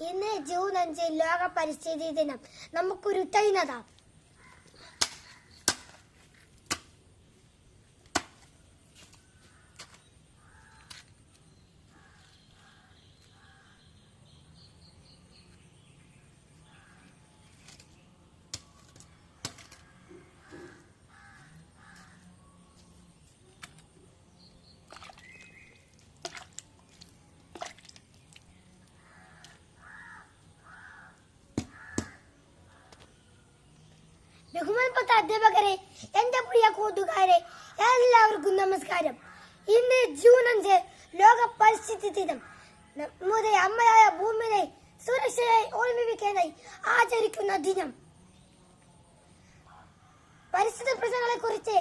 ഇന്ന് ജൂൺ 5 ലോക പരിസ്ഥിതി ദിനം. നമുക്കൊരു തൈ നടാം. ബഹുമാനപ്പെട്ട അധ്യാപകരെ, എന്റെ പ്രിയ കൂട്ടുകാരെ, എല്ലാവർക്കും നമസ്കാരം. ഇന്ന് ജൂൺ 5 ലോക പരിസ്ഥിതി ദിനം. നമ്മുടെ അമ്മയായ ഭൂമിയെ സുരക്ഷയായി ഓർമ്മിപ്പിക്കാനായി ആചരിക്കുന്ന ദിനം. പരിസ്ഥിതി പ്രശ്നങ്ങളെ കുറിച്ച്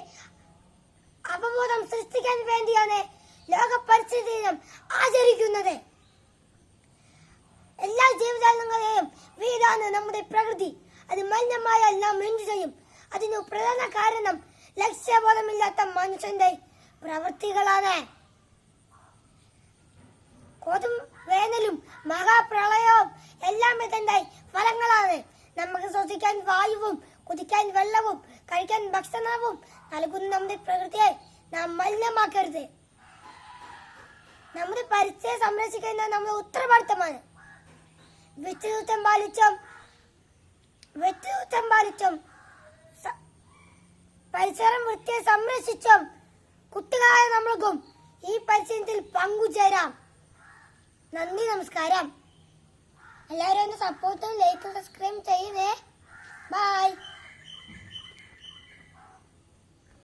അവബോധം സൃഷ്ടിക്കാൻ വേണ്ടിയാണ് ലോക പരിസ്ഥിതി ദിനം ആചരിക്കുന്നത്. എല്ലാ ജീവജാലങ്ങളെയും വീടാണ് നമ്മുടെ പ്രകൃതി. അത് മലിനമായാൽ നാം എന്തു ചെയ്യും? അതിന് പ്രധാന കാരണം ലക്ഷ്യബോധമില്ലാത്ത മനുഷ്യന്റെ പ്രവൃത്തികളാണ്. കൊടും വേനലും മഹാപ്രളയവും എല്ലാം ഇതിന്റെ ഫലങ്ങളാണ്. നമുക്ക് ശ്വസിക്കാൻ വായുവും കുടിക്കാൻ വെള്ളവും കഴിക്കാൻ ഭക്ഷണവും നൽകുന്ന നമ്മുടെ പ്രകൃതിയെ നാം മലിനമാക്കരുത്. നമ്മുടെ പരിസ്ഥിതിയെ സംരക്ഷിക്കുന്ന നമ്മുടെ ഉത്തരവാദിത്തമാണ്. വ്യക്തിത്വം പാലിച്ചും പരിസരം വൃത്തിയെ സംരക്ഷിച്ചും കുട്ടികളായ നമ്മൾക്കും ഈ പരിസ്ഥിതിയിൽ പങ്കുചേരാം. നന്ദി, നമസ്കാരം. എല്ലാവരും സപ്പോർട്ടും ലൈക്കും സബ്സ്ക്രൈബ് ചെയ്യണേ. ബൈ.